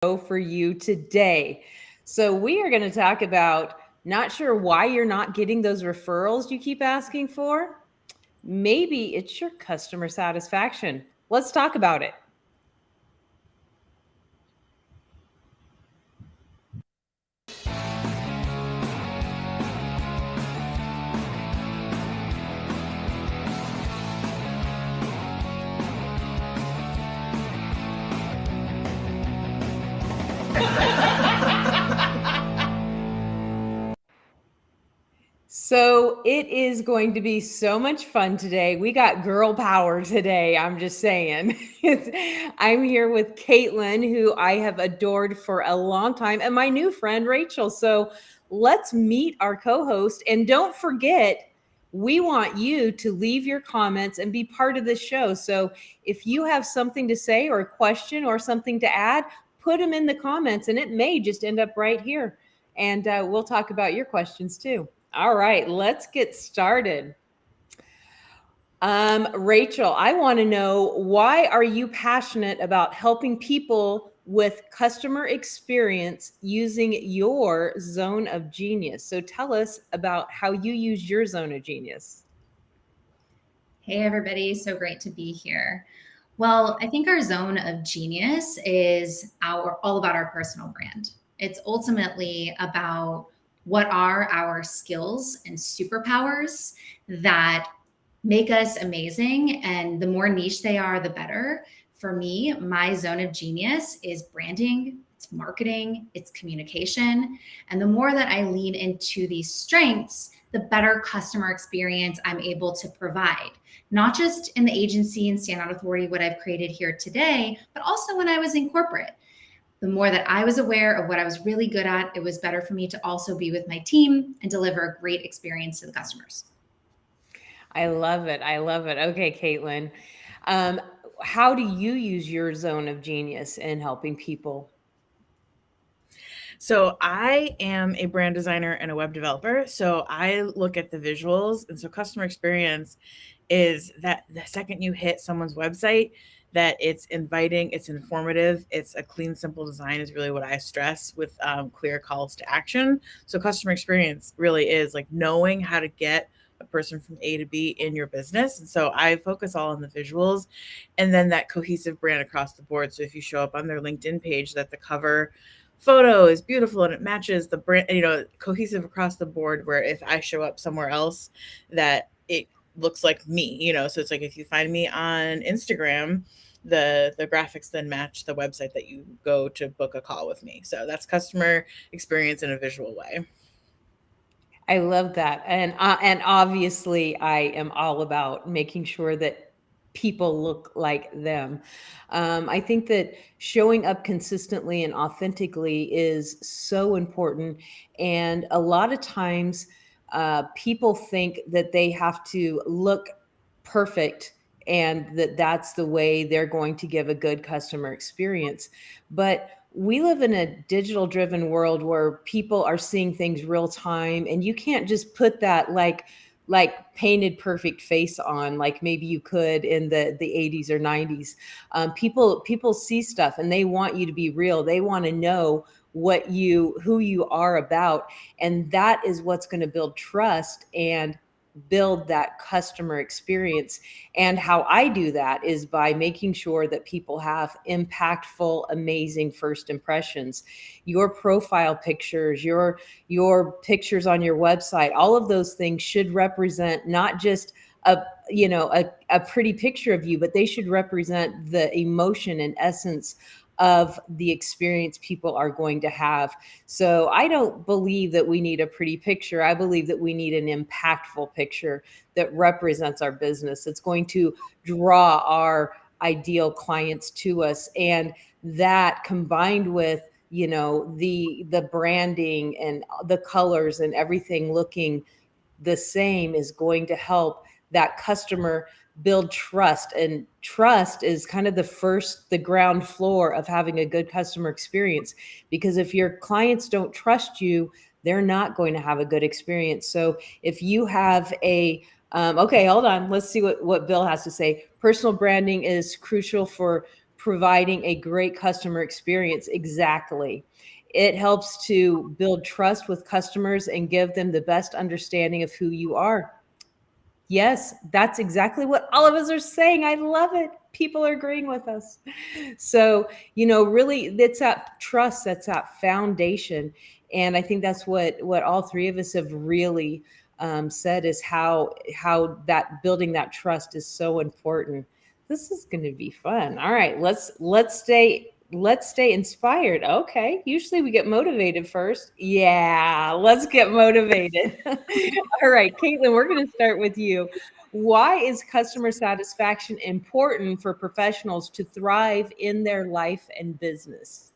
for you today. So, we are going to talk about not sure why you're not getting those referrals you keep asking for. Maybe it's your customer satisfaction. Let's talk about it. So it is going to be so much fun today. We got girl power today. I'm just saying. I'm here with Caitlin, who I have adored for a long time, and my new friend, Rachel. So let's meet our co host. And don't forget, we want you to leave your comments and be part of the show. So if you have something to say or a question or something to add, put them in the comments, and it may just end up right here. And we'll talk about your questions too. All right, let's get started. Rachel, I want to know, why are you passionate about helping people with customer experience using your zone of genius? So tell us about how you use your zone of genius. Hey, everybody. So great to be here. Well, I think our zone of genius is all about our personal brand. It's ultimately about what are our skills and superpowers that make us amazing. And the more niche they are, the better. For me, my zone of genius is branding, it's marketing, it's communication. And the more that I lean into these strengths, the better customer experience I'm able to provide, not just in the agency and standout authority, what I've created here today, but also when I was in corporate. The more that I was aware of what I was really good at, it was better for me to also be with my team and deliver a great experience to the customers. I love it. I love it. Okay, Caitlin. Um, how do you use your zone of genius in helping people? So I am a brand designer and a web developer. So I look at the visuals. And so customer experience is that the second you hit someone's website, that it's inviting, it's informative, it's a clean, simple design is really what I stress with clear calls to action. So customer experience really is like knowing how to get a person from A to B in your business. And so I focus all on the visuals and then that cohesive brand across the board. So if you show up on their LinkedIn page, that the cover photo is beautiful and it matches the brand, cohesive across the board, where if I show up somewhere else, that it looks like me, so it's like if you find me on Instagram, the graphics then match the website that you go to book a call with me. So that's customer experience in a visual way. I love that. And obviously I am all about making sure that people look like them. I think that showing up consistently and authentically is so important. And a lot of times people think that they have to look perfect and that that's the way they're going to give a good customer experience. But we live in a digital driven world where people are seeing things real time, and you can't just put that like painted perfect face on like maybe you could in the 80s or 90s. People see stuff and they want you to be real. They want to know who you are about, and that is what's going to build trust and build that customer experience. And how I do that is by making sure that people have impactful, amazing first impressions. Your profile pictures, your pictures on your website, all of those things should represent not just a pretty picture of you, but they should represent the emotion and essence of the experience people are going to have. So I don't believe that we need a pretty picture. I believe that we need an impactful picture that represents our business. It's going to draw our ideal clients to us. And that combined with, the branding and the colors and everything looking the same is going to help that customer build trust. And trust is kind of the ground floor of having a good customer experience. Because if your clients don't trust you, they're not going to have a good experience. So if you have okay, hold on. Let's see what Bill has to say. Personal branding is crucial for providing a great customer experience. Exactly. It helps to build trust with customers and give them the best understanding of who you are. Yes, that's exactly what all of us are saying. I love it. People are agreeing with us. So, really, that's that trust, that's that foundation. And I think that's what all three of us have really said is how that building that trust is so important. This is going to be fun. All right, let's stay inspired. Okay, usually we get motivated first. Yeah, let's get motivated. All right, Caitlin, we're going to start with you. Why is customer satisfaction important for professionals to thrive in their life and business?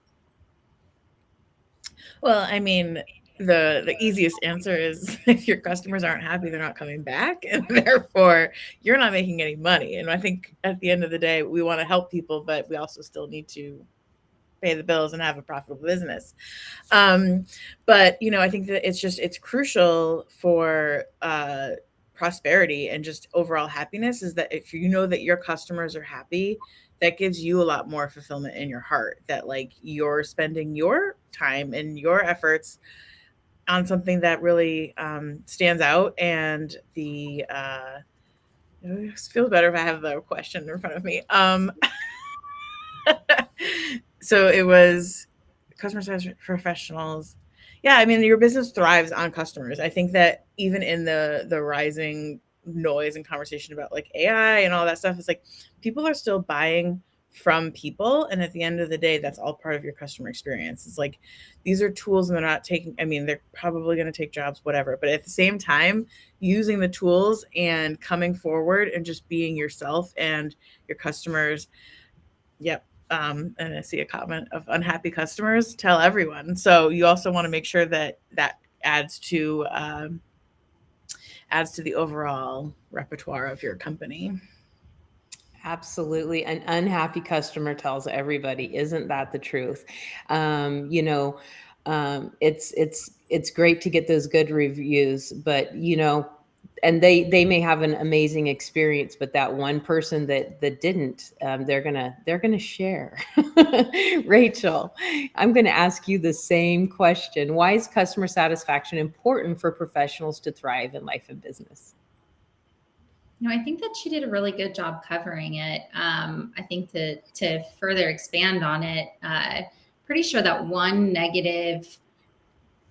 Well, I mean, the easiest answer is if your customers aren't happy, they're not coming back, and therefore you're not making any money. And I think at the end of the day, we want to help people, but we also still need to pay the bills and have a profitable business. Um, but I think that it's crucial for prosperity and just overall happiness is that if you know that your customers are happy, that gives you a lot more fulfillment in your heart, that like you're spending your time and your efforts on something that really stands out. And it feels better if I have the question in front of me. So it was customer service professionals. Yeah, I mean, your business thrives on customers. I think that even in the rising noise and conversation about like AI and all that stuff, it's like people are still buying from people, and at the end of the day, that's all part of your customer experience. It's like these are tools, and they're not taking. I mean, they're probably going to take jobs, whatever. But at the same time, using the tools and coming forward and just being yourself and your customers. Yep. And I see a comment of unhappy customers. Tell everyone. So you also want to make sure that that adds to the overall repertoire of your company. Absolutely. An unhappy customer tells everybody. Isn't that the truth? It's great to get those good reviews, but and they may have an amazing experience, but that one person that didn't, they're gonna share. Rachel, I'm gonna ask you the same question. Why is customer satisfaction important for professionals to thrive in life and business? I think that she did a really good job covering it. I think to further expand on it, pretty sure that one negative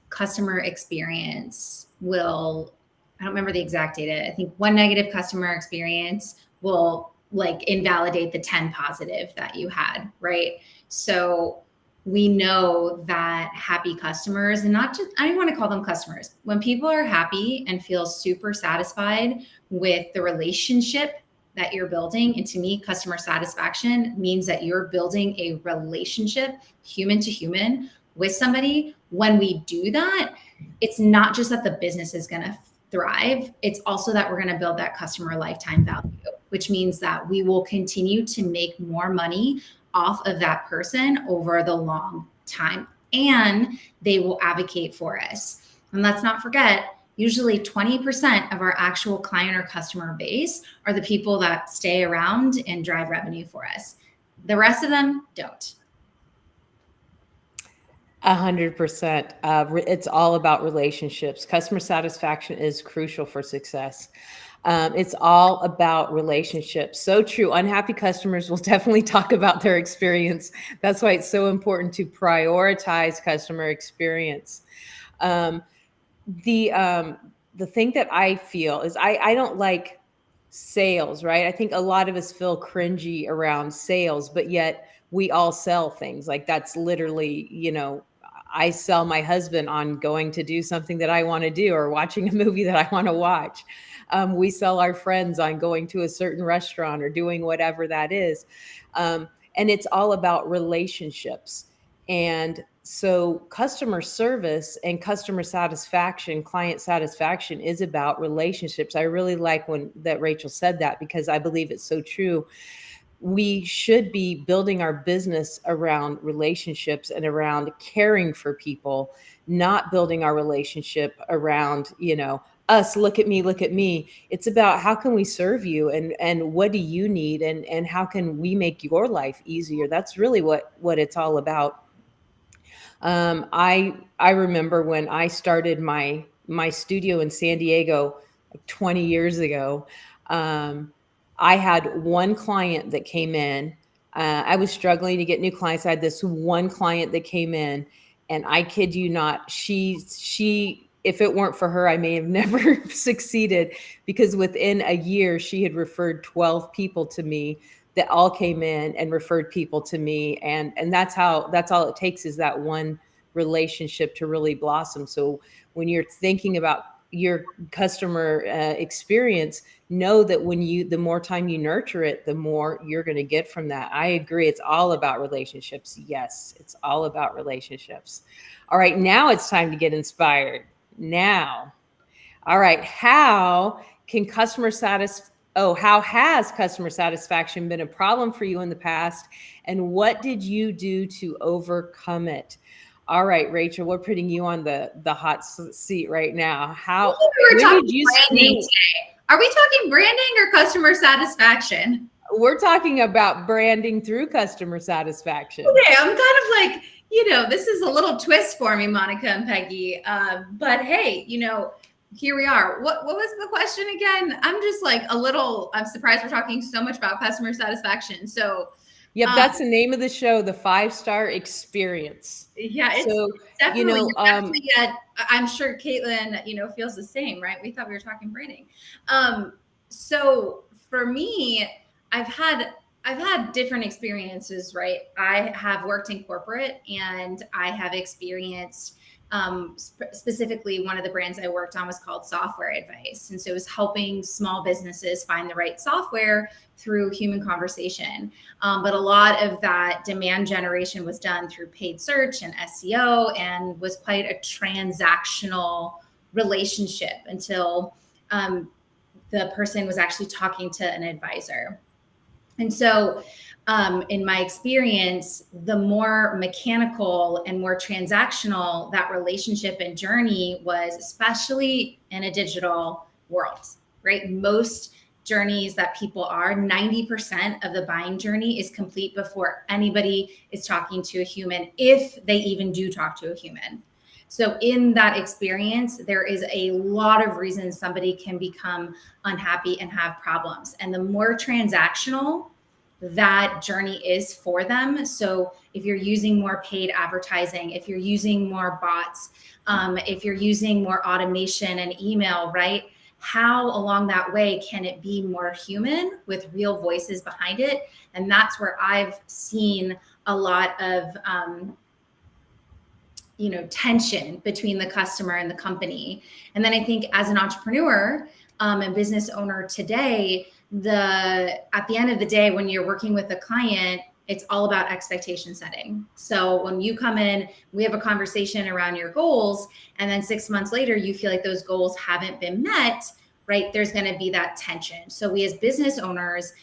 customer experience will, I don't remember the exact data. I think one negative customer experience will like invalidate the 10 positive that you had, right? So we know that happy customers, and not just, I don't want to call them customers, when people are happy and feel super satisfied with the relationship that you're building. And to me, customer satisfaction means that you're building a relationship, human to human, with somebody. When we do that, it's not just that the business is going to thrive, it's also that we're going to build that customer lifetime value, which means that we will continue to make more money off of that person over the long time, and they will advocate for us. And let's not forget, usually 20% of our actual client or customer base are the people that stay around and drive revenue for us. The rest of them don't. 100%. It's all about relationships. Customer satisfaction is crucial for success. It's all about relationships. So true. Unhappy customers will definitely talk about their experience. That's why it's so important to prioritize customer experience. Um, the thing that I feel is I don't like sales, right? I think a lot of us feel cringy around sales, but yet we all sell things. Like that's literally, I sell my husband on going to do something that I want to do or watching a movie that I want to watch. We sell our friends on going to a certain restaurant or doing whatever that is. And it's all about relationships. And so customer service and customer satisfaction, client satisfaction is about relationships. I really like when that Rachel said that because I believe it's so true. We should be building our business around relationships and around caring for people, not building our relationship around, us, look at me, look at me. It's about how can we serve you, and what do you need, and how can we make your life easier. That's really what it's all about. I remember when I started my studio in San Diego like 20 years ago. Um, I had one client that came in. I was struggling to get new clients. I had this one client that came in, and I kid you not, she if it weren't for her, I may have never succeeded, because within a year she had referred 12 people to me that all came in and referred people to me, and that's all it takes, is that one relationship to really blossom. So when you're thinking about your customer experience, know that the more time you nurture it, the more you're going to get from that. I agree, it's all about relationships. Yes, it's all about relationships. All right, now it's time to get inspired. Now, all right. How has customer satisfaction been a problem for you in the past? And what did you do to overcome it? All right, Rachel, we're putting you on the hot seat right now. I think we were When talking did you branding screw? today. Are we talking branding or customer satisfaction? We're talking about branding through customer satisfaction. Okay, I'm kind of like, this is a little twist for me, Monica and Peggy. But hey, here we are. What was the question again? I'm just like I'm surprised we're talking so much about customer satisfaction. So Yep, that's the name of the show, the 5-star experience. yeah, it's So, definitely, I'm sure Caitlin, feels the same, right? We thought we were talking branding. So for me, I've had different experiences, right? I have worked in corporate, and I have experienced specifically, one of the brands I worked on was called Software Advice. And so it was helping small businesses find the right software through human conversation. But a lot of that demand generation was done through paid search and SEO, and was quite a transactional relationship until the person was actually talking to an advisor. And so in my experience, the more mechanical and more transactional that relationship and journey was, especially in a digital world, right? Most journeys that people are, 90% of the buying journey is complete before anybody is talking to a human, if they even do talk to a human. So in that experience, there is a lot of reasons somebody can become unhappy and have problems. And the more transactional that journey is for them. So if you're using more paid advertising, if you're using more bots, if you're using more automation and email, right? How along that way can it be more human with real voices behind it? And that's where I've seen a lot of tension between the customer and the company. And then I think as an entrepreneur and business owner today, at the end of the day, when you're working with a client, it's all about expectation setting. So when you come in, we have a conversation around your goals, and then 6 months later, you feel like those goals haven't been met, right? There's going to be that tension. So we as business owners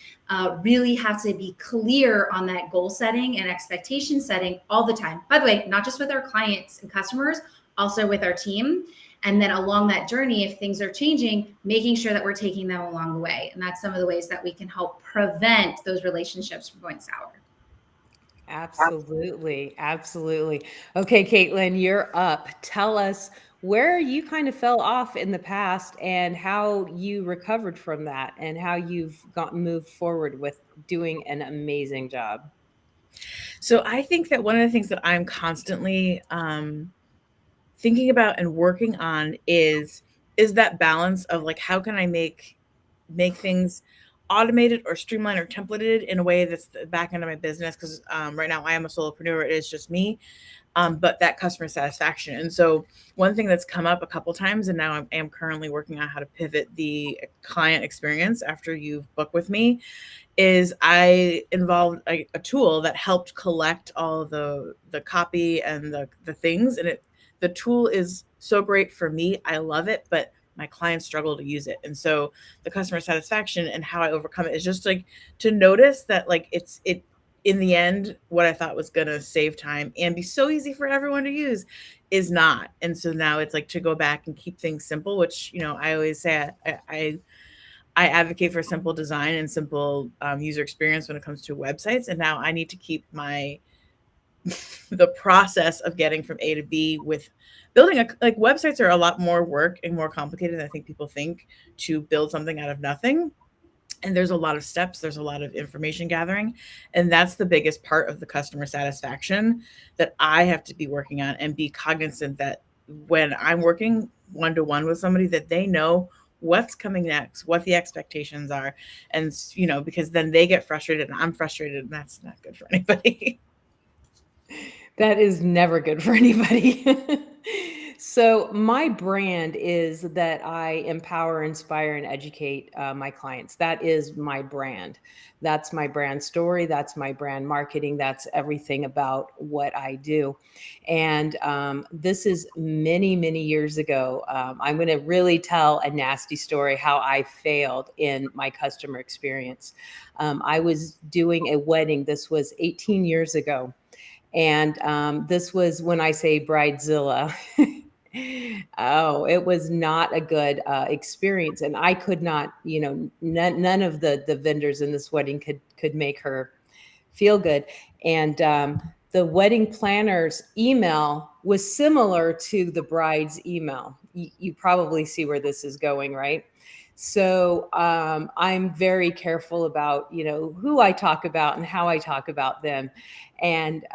really have to be clear on that goal setting and expectation setting all the time. By the way, not just with our clients and customers, also with our team. And then along that journey, if things are changing, making sure that we're taking them along the way. And that's some of the ways that we can help prevent those relationships from going sour. Absolutely. Absolutely. Okay, Caitlin, you're up. Tell us where you kind of fell off in the past, and how you recovered from that, and how you've moved forward with doing an amazing job. So I think that one of the things that I'm constantly thinking about and working on is that balance of like, how can I make things automated or streamlined or templated in a way that's the back end of my business? Because right now I am a solopreneur, it is just me. But that customer satisfaction. And so one thing that's come up a couple times, and now I am currently working on how to pivot the client experience after you've booked with me, is I involved a tool that helped collect all the copy and the things. And the tool is so great for me. I love it, but my clients struggle to use it. And so the customer satisfaction and how I overcome it is just like to notice that like in the end, what I thought was going to save time and be so easy for everyone to use is not. And so now it's like to go back and keep things simple, which, I always say I advocate for simple design and simple user experience when it comes to websites. And now I need to keep the process of getting from A to B with building like websites are a lot more work and more complicated than I think people think to build something out of nothing. And there's a lot of steps, there's a lot of information gathering, and that's the biggest part of the customer satisfaction that I have to be working on, and be cognizant that when I'm working one-to-one with somebody, that they know what's coming next, what the expectations are. And because then they get frustrated and I'm frustrated, and that's not good for anybody. That is never good for anybody. So my brand is that I empower, inspire, and educate my clients. That is my brand. That's my brand story. That's my brand marketing. That's everything about what I do. And this is many, many years ago. I'm going to really tell a nasty story how I failed in my customer experience. I was doing a wedding. This was 18 years ago. And this was when I say bridezilla. Oh, it was not a good experience, and I could not, none of the vendors in this wedding could make her feel good. And the wedding planner's email was similar to the bride's email. You probably see where this is going, right? So I'm very careful about, who I talk about and how I talk about them. And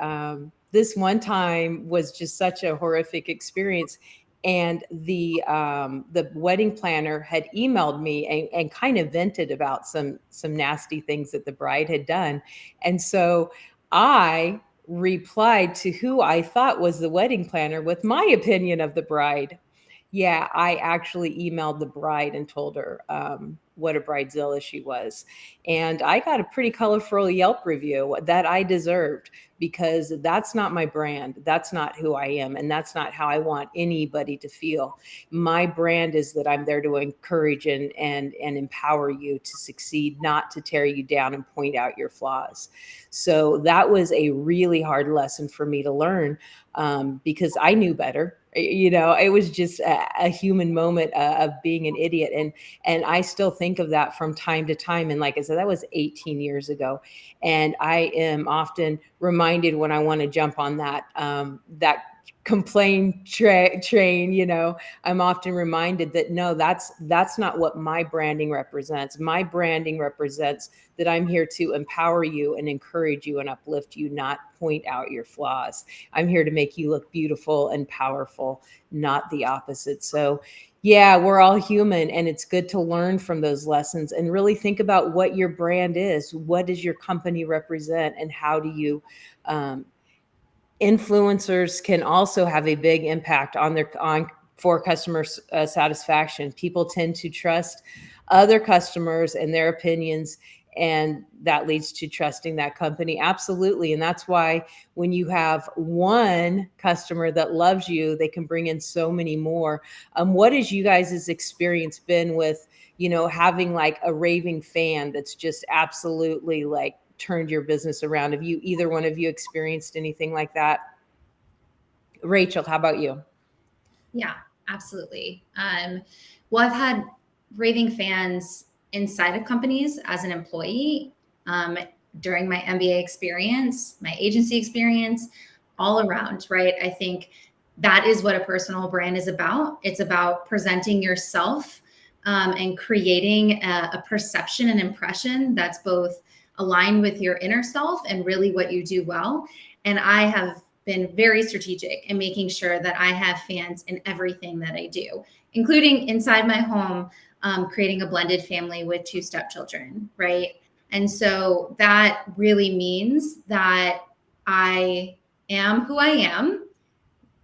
this one time was just such a horrific experience. And the wedding planner had emailed me and kind of vented about some nasty things that the bride had done. And so I replied to who I thought was the wedding planner with my opinion of the bride. Yeah, I actually emailed the bride and told her what a bridezilla she was. And I got a pretty colorful Yelp review that I deserved, because that's not my brand. That's not who I am. And that's not how I want anybody to feel. My brand is that I'm there to encourage and empower you to succeed, not to tear you down and point out your flaws. So that was a really hard lesson for me to learn, because I knew better. It was just a human moment of being an idiot. And I still think of that from time to time. And like I said, that was 18 years ago. And I am often reminded when I want to jump on that train. I'm often reminded that no, that's not what my branding represents. My branding represents that I'm here to empower you and encourage you and uplift you, not point out your flaws. I'm here to make you look beautiful and powerful, not the opposite. So yeah, we're all human, and it's good to learn from those lessons and really think about what your brand is. What does your company represent, and how do you influencers can also have a big impact for customer satisfaction. People tend to trust other customers and their opinions, and that leads to trusting that company. Absolutely. And that's why when you have one customer that loves you, they can bring in so many more. What has you guys' experience been with, having like a raving fan that's just absolutely like turned your business around? Have you, either one of you, experienced anything like that? Rachel, how about you? Yeah, absolutely. Well, I've had raving fans inside of companies as an employee, during my MBA experience, my agency experience, all around, right? I think that is what a personal brand is about. It's about presenting yourself, and creating a perception and impression that's both aligned with your inner self and really what you do well. And I have been very strategic in making sure that I have fans in everything that I do, including inside my home, creating a blended family with 2 stepchildren, right? And so that really means that I am who I am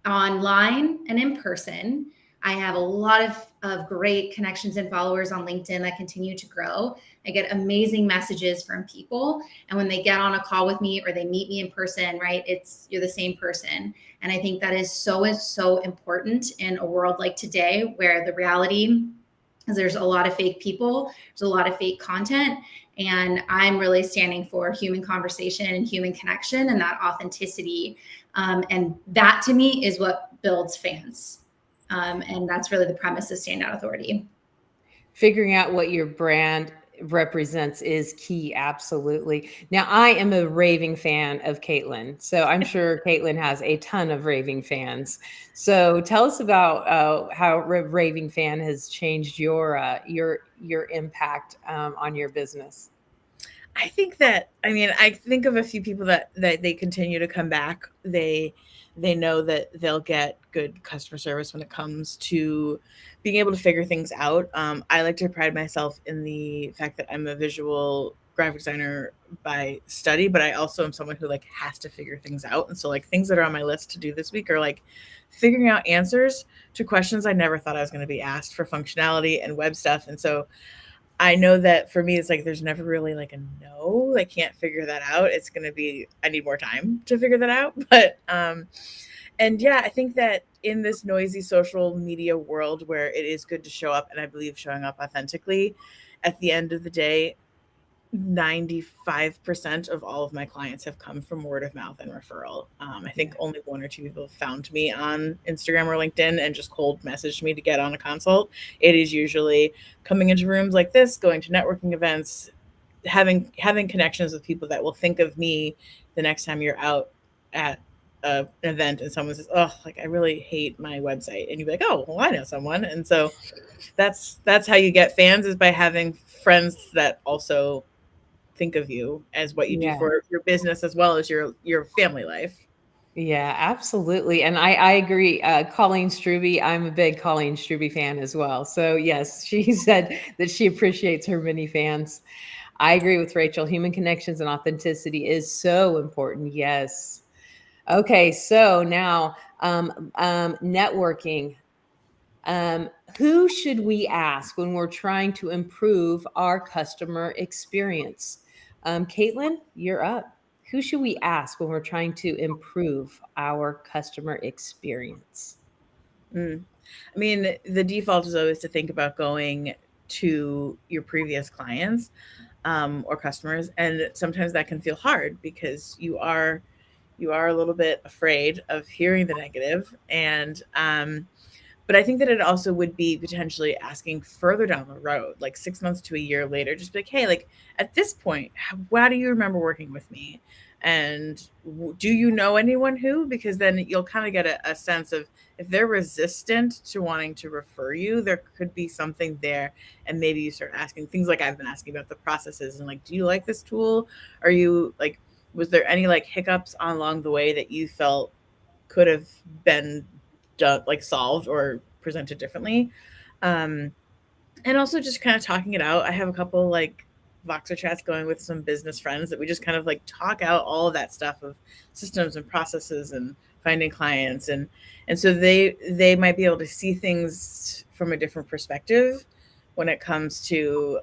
online and in person. I have a lot of great connections and followers on LinkedIn that continue to grow. I get amazing messages from people. And when they get on a call with me or they meet me in person, right, you're the same person. And I think that is so important in a world like today, where the reality is there's a lot of fake people, there's a lot of fake content. And I'm really standing for human conversation and human connection and that authenticity. And that to me is what builds fans. And that's really the premise of Standout Authority. Figuring out what your brand represents is key. Absolutely. Now, I am a raving fan of Caitlin, so I'm sure Caitlin has a ton of raving fans. So tell us about how raving fan has changed your impact on your business. I think that, I mean, I think of a few people that they continue to come back. They know that they'll get good customer service when it comes to being able to figure things out. I like to pride myself in the fact that I'm a visual graphic designer by study, but I also am someone who like has to figure things out. And so like things that are on my list to do this week are like figuring out answers to questions I never thought I was going to be asked for functionality and web stuff. And so I know that for me, it's like there's never really like a no, I can't figure that out. It's going to be, I need more time to figure that out. But, and yeah, I think that in this noisy social media world where it is good to show up, and I believe showing up authentically, at the end of the day, 95% of all of my clients have come from word of mouth and referral. I think only one or two people have found me on Instagram or LinkedIn and just cold messaged me to get on a consult. It is usually coming into rooms like this, going to networking events, having connections with people that will think of me the next time you're out at an event and someone says, "Oh, like I really hate my website," and you'd be like, "Oh, well, I know someone." And so that's how you get fans, is by having friends that also think of you as what you do Yeah. for your business as well as your family life. Yeah, absolutely. And I agree. Colleen Struby, I'm a big Colleen Struby fan as well. So, yes, she said that she appreciates her many fans. I agree with Rachel. Human connections and authenticity is so important. Yes. Okay. So now, networking. Um, who should we ask when we're trying to improve our customer experience? Caitlin, you're up. Who should we ask when we're trying to improve our customer experience? Mm. I mean, the default is always to think about going to your previous clients or customers, and sometimes that can feel hard because you are a little bit afraid of hearing the negative. And but I think that it also would be potentially asking further down the road, like 6 months to a year later, just be like, hey, like at this point, how do you remember working with me? And do you know anyone who? Because then you'll kind of get a sense of if they're resistant to wanting to refer you, there could be something there. And maybe you start asking things like I've been asking about the processes and like, do you like this tool? Are you like, was there any like hiccups along the way that you felt could have been done, like solved or presented differently? Um, and also just kind of talking it out. I have a couple like Voxer chats going with some business friends that we just kind of like talk out all of that stuff of systems and processes and finding clients, and so they might be able to see things from a different perspective when it comes to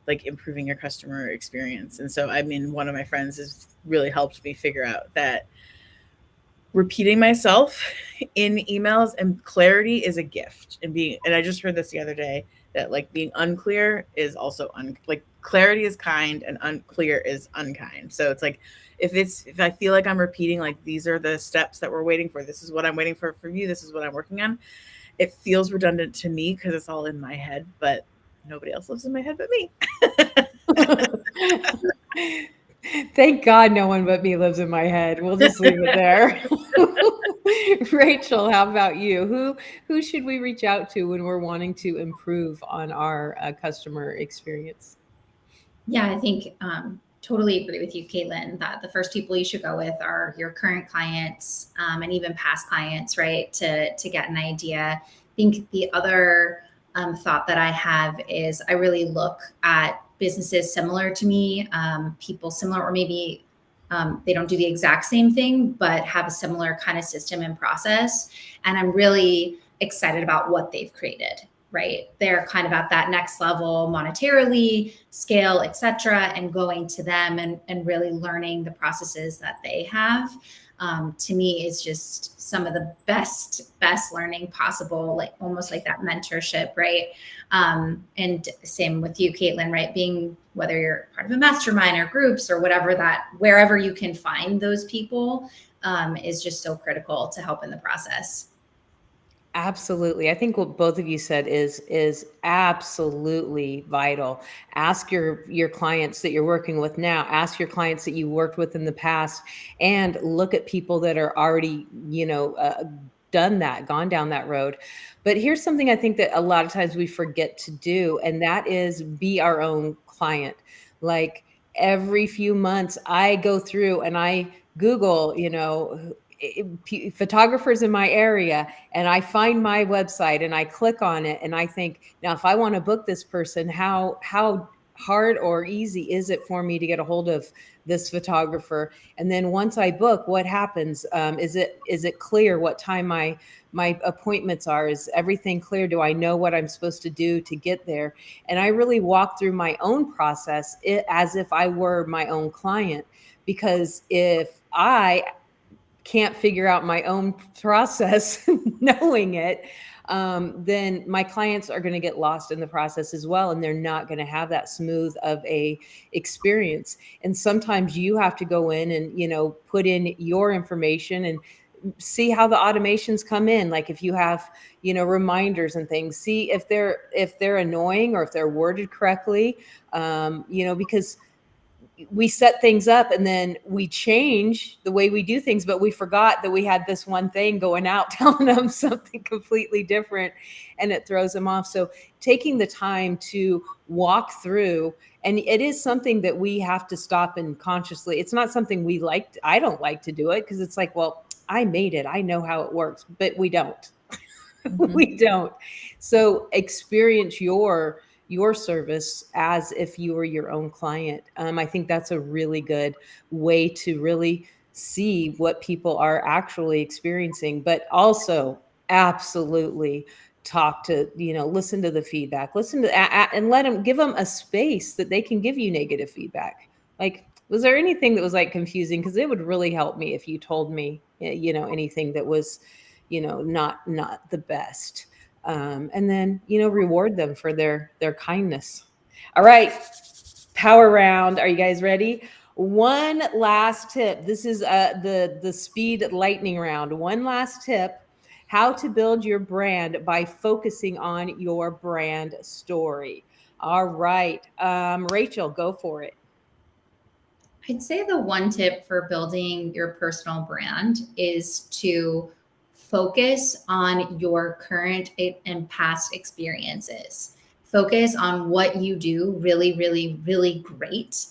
like improving your customer experience. And so I mean, one of my friends has really helped me figure out that repeating myself in emails and clarity is a gift. And I just heard this the other day that like being unclear is also like clarity is kind and unclear is unkind. So it's like if I feel like I'm repeating like these are the steps that we're waiting for, this is what I'm waiting for from you, this is what I'm working on, it feels redundant to me because it's all in my head, but nobody else lives in my head but me. Thank God no one but me lives in my head. We'll just leave it there. Rachel, how about you? Who should we reach out to when we're wanting to improve on our customer experience? Yeah, I think totally agree with you, Caitlin, that the first people you should go with are your current clients and even past clients, right? To get an idea. I think the other thought that I have is I really look at businesses similar to me, people similar, or maybe they don't do the exact same thing, but have a similar kind of system and process. And I'm really excited about what they've created, right? They're kind of at that next level monetarily, scale, et cetera, and going to them and really learning the processes that they have. to me is just some of the best learning possible, like almost like that mentorship, right? And same with you, Caitlin, right? Being, whether you're part of a mastermind or groups or whatever, that wherever you can find those people is just so critical to help in the process. Absolutely. I think what both of you said is absolutely vital. Ask your clients that you're working with now, ask your clients that you worked with in the past, and look at people that are already, done that, gone down that road. But here's something I think that a lot of times we forget to do, and that is be our own client. Like every few months, I go through and I Google, photographers in my area, and I find my website and I click on it and I think, now if I want to book this person, how hard or easy is it for me to get a hold of this photographer? And then once I book, what happens? Is it clear what time my appointments are? Is everything clear? Do I know what I'm supposed to do to get there? And I really walk through my own process as if I were my own client, because if I can't figure out my own process, knowing it, then my clients are going to get lost in the process as well, and they're not going to have that smooth of a experience. And sometimes you have to go in and put in your information and see how the automations come in. Like if you have reminders and things, see if they're annoying or if they're worded correctly, because we set things up and then we change the way we do things, but we forgot that we had this one thing going out telling them something completely different, and it throws them off. So taking the time to walk through, and it is something that we have to stop and consciously, it's not something we like. I don't like to do it because it's like, well, I made it, I know how it works, but we don't. We don't. So experience your service as if you were your own client. I think that's a really good way to really see what people are actually experiencing, but also absolutely talk to, listen to the feedback, listen to, and let them, give them a space that they can give you negative feedback. Like, was there anything that was like confusing? Because it would really help me if you told me, anything that was, not the best. And then reward them for their kindness. All right, power round. Are you guys ready? One last tip. This is the speed lightning round. One last tip: how to build your brand by focusing on your brand story. All right, Rachel, go for it. I'd say the one tip for building your personal brand is to focus on your current and past experiences. Focus on what you do really, really, really great.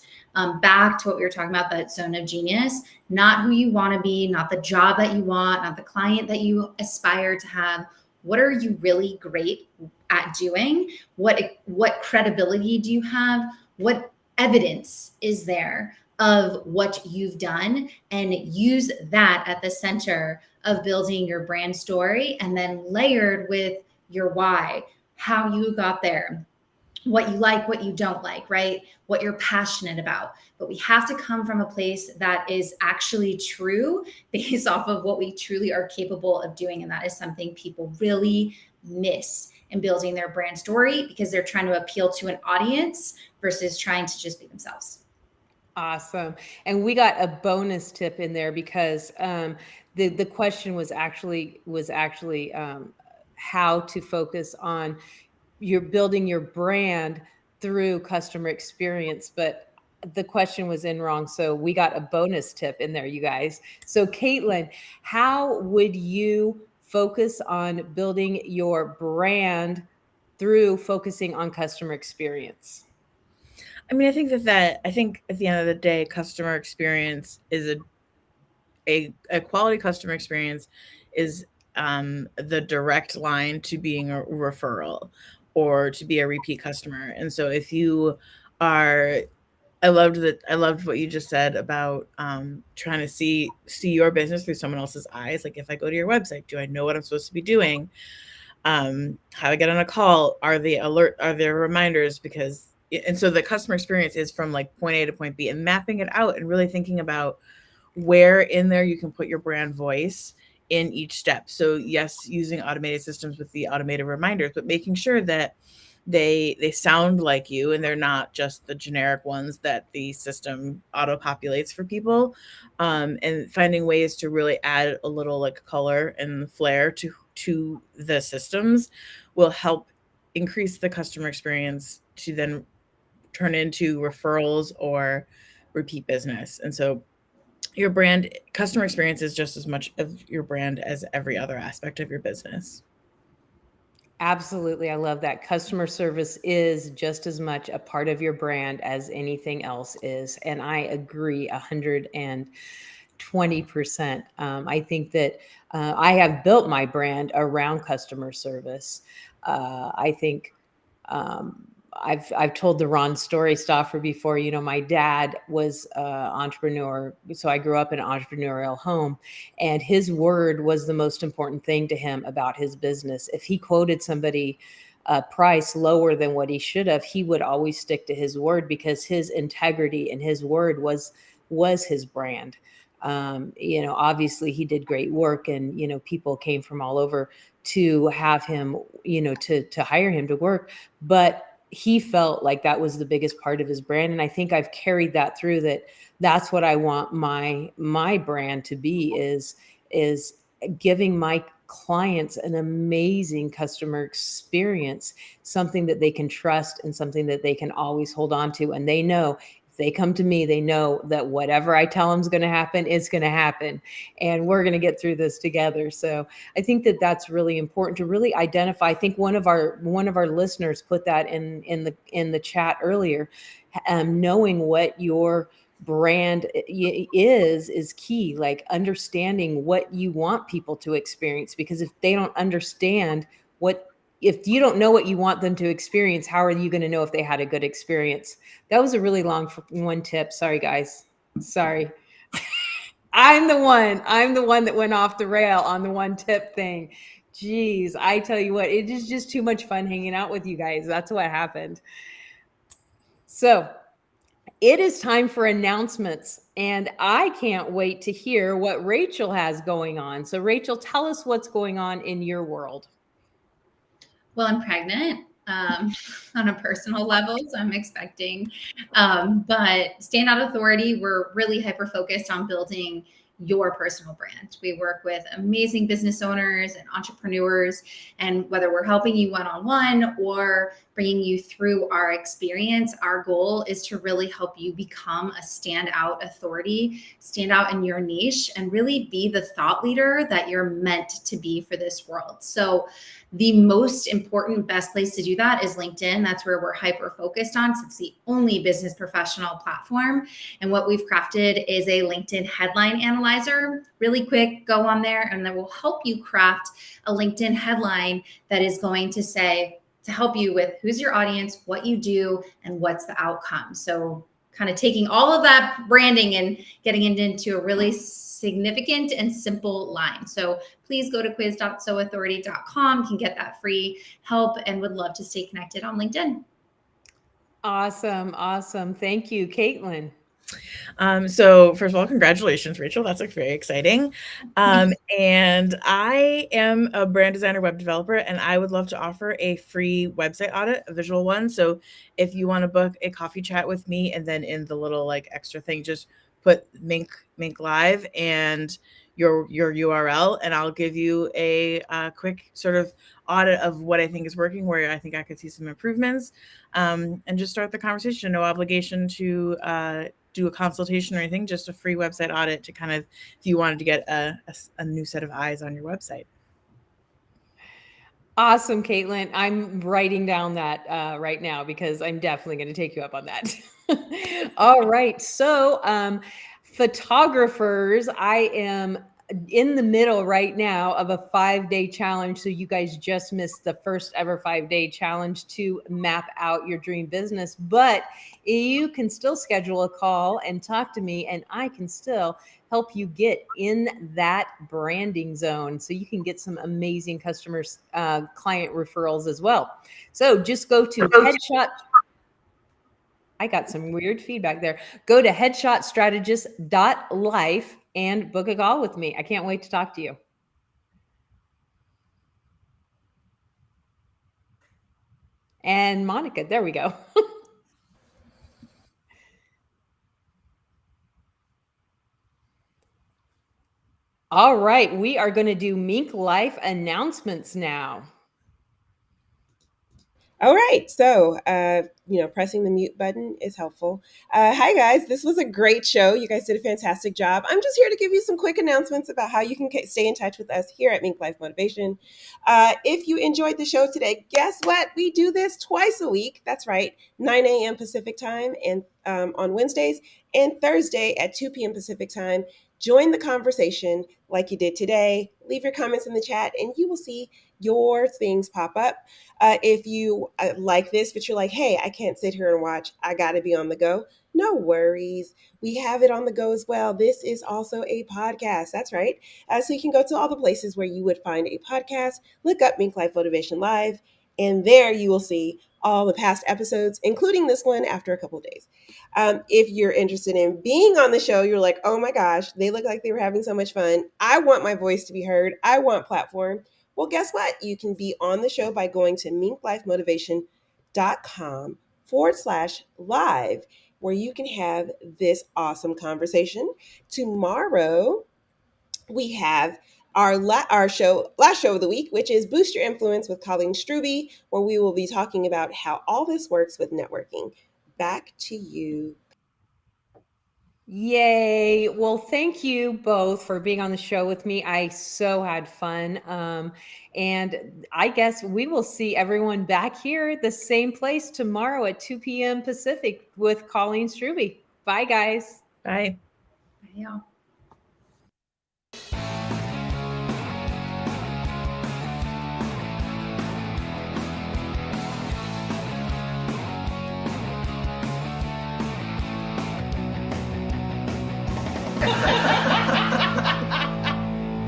Back to what we were talking about, that zone of genius, not who you want to be, not the job that you want, not the client that you aspire to have. What are you really great at doing? What credibility do you have? What evidence is there of what you've done? And use that at the center of building your brand story, and then layered with your why, how you got there, what you like, what you don't like, right? What you're passionate about. But we have to come from a place that is actually true, based off of what we truly are capable of doing. And that is something people really miss in building their brand story, because they're trying to appeal to an audience versus trying to just be themselves. Awesome. And we got a bonus tip in there because the question was actually how to focus on your building your brand through customer experience, but the question was in wrong. So we got a bonus tip in there, you guys. So Caitlin, how would you focus on building your brand through focusing on customer experience? I mean, I think I think at the end of the day, customer experience is a quality customer experience is the direct line to being a referral or to be a repeat customer. And so if you are, I loved what you just said about trying to see your business through someone else's eyes. Like, if I go to your website, do I know what I'm supposed to be doing? How I get on a call? Are there reminders? And so the customer experience is from like point A to point B, and mapping it out and really thinking about where in there you can put your brand voice in each step. So yes, using automated systems with the automated reminders, but making sure that they sound like you and they're not just the generic ones that the system auto populates for people, and finding ways to really add a little like color and flair to the systems will help increase the customer experience to then turn into referrals or repeat business. And so your brand customer experience is just as much of your brand as every other aspect of your business. Absolutely. I love that. Customer service is just as much a part of your brand as anything else is. And I agree 120%. I think that I have built my brand around customer service. I think I've told the Ron story Stoffer before. You know, my dad was an entrepreneur, so I grew up in an entrepreneurial home, and his word was the most important thing to him about his business. If he quoted somebody a price lower than what he should have, he would always stick to his word because his integrity and his word was his brand. You know, obviously he did great work, and you know, people came from all over to have him, you know, to hire him to work, but he felt like that was the biggest part of his brand. And I think I've carried that through, that's what I want my brand to be, is giving my clients an amazing customer experience, something that they can trust and something that they can always hold on to. And they know if they come to me, they know that whatever I tell them is going to happen, it's going to happen. And we're going to get through this together. So I think that that's really important to really identify. I think one of our listeners put that in the chat earlier. Knowing what your brand is key, like understanding what you want people to experience, because if they don't understand if you don't know what you want them to experience, how are you going to know if they had a good experience? That was a really long one tip. Sorry, guys. Sorry. I'm the one that went off the rail on the one tip thing. Jeez, I tell you what, it is just too much fun hanging out with you guys. That's what happened. So it is time for announcements, and I can't wait to hear what Rachel has going on. So Rachel, tell us what's going on in your world. Well, I'm pregnant on a personal level, so I'm expecting. But Standout Authority, we're really hyper focused on building your personal brand. We work with amazing business owners and entrepreneurs, and whether we're helping you one-on-one or bringing you through our experience, our goal is to really help you become a standout authority, stand out in your niche, and really be the thought leader that you're meant to be for this world. So the most important, best place to do that is LinkedIn. That's where we're hyper focused on, since it's the only business professional platform. And what we've crafted is a LinkedIn headline analyzer. Really quick, go on there, and that will help you craft a LinkedIn headline that is going to say, to help you with who's your audience, what you do, and what's the outcome. So kind of taking all of that branding and getting it into a really significant and simple line. So please go to quiz.soauthority.com. You can get that free help, and would love to stay connected on LinkedIn. Awesome. Thank you, Caitlin. So first of all, congratulations, Rachel. That's like very exciting. And I am a brand designer, web developer, and I would love to offer a free website audit, a visual one. So if you want to book a coffee chat with me, and then in the little like extra thing, just put MinkLife and your URL, and I'll give you a quick sort of audit of what I think is working, where I think I could see some improvements, and just start the conversation. No obligation to do a consultation or anything, just a free website audit to kind of, if you wanted to get a new set of eyes on your website. Awesome, Caitlin. I'm writing down that right now, because I'm definitely going to take you up on that. All right. So photographers, I am in the middle right now of a 5-day challenge. So you guys just missed the first ever 5-day challenge to map out your dream business, but you can still schedule a call and talk to me, and I can still help you get in that branding zone so you can get some amazing customers, client referrals as well. So just go to Headshot. I got some weird feedback there. Go to headshotstrategist.life and book a call with me. I can't wait to talk to you. And Monica, there we go. All right, we are going to do MinkLife announcements now. All right, so pressing the mute button is helpful. Hi guys, this was a great show. You guys did a fantastic job. I'm just here to give you some quick announcements about how you can stay in touch with us here at MinkLife Motivation. If you enjoyed the show today, guess what? We do this twice a week. That's right, 9 a.m. Pacific time, and on Wednesdays, and Thursday at 2 p.m. Pacific time. Join the conversation like you did today. Leave your comments in the chat, and you will see your things pop up. If you like this, but you're like, hey, I can't sit here and watch, I got to be on the go. No worries. We have it on the go as well. This is also a podcast. That's right. So you can go to all the places where you would find a podcast, look up Mink Life Motivation Live, and there you will see all the past episodes, including this one after a couple of days. If you're interested in being on the show, you're like, oh my gosh, they look like they were having so much fun. I want my voice to be heard. I want platform. Well, guess what? You can be on the show by going to minklifemotivation.com/live, where you can have this awesome conversation. Tomorrow, we have our last show of the week, which is Boost Your Influence with Colleen Struby, where we will be talking about how all this works with networking. Back to you. Yay. Well, thank you both for being on the show with me. I so had fun. And I guess we will see everyone back here, the same place tomorrow at 2 p.m. Pacific with Colleen Struby. Bye, guys. Bye. Yeah.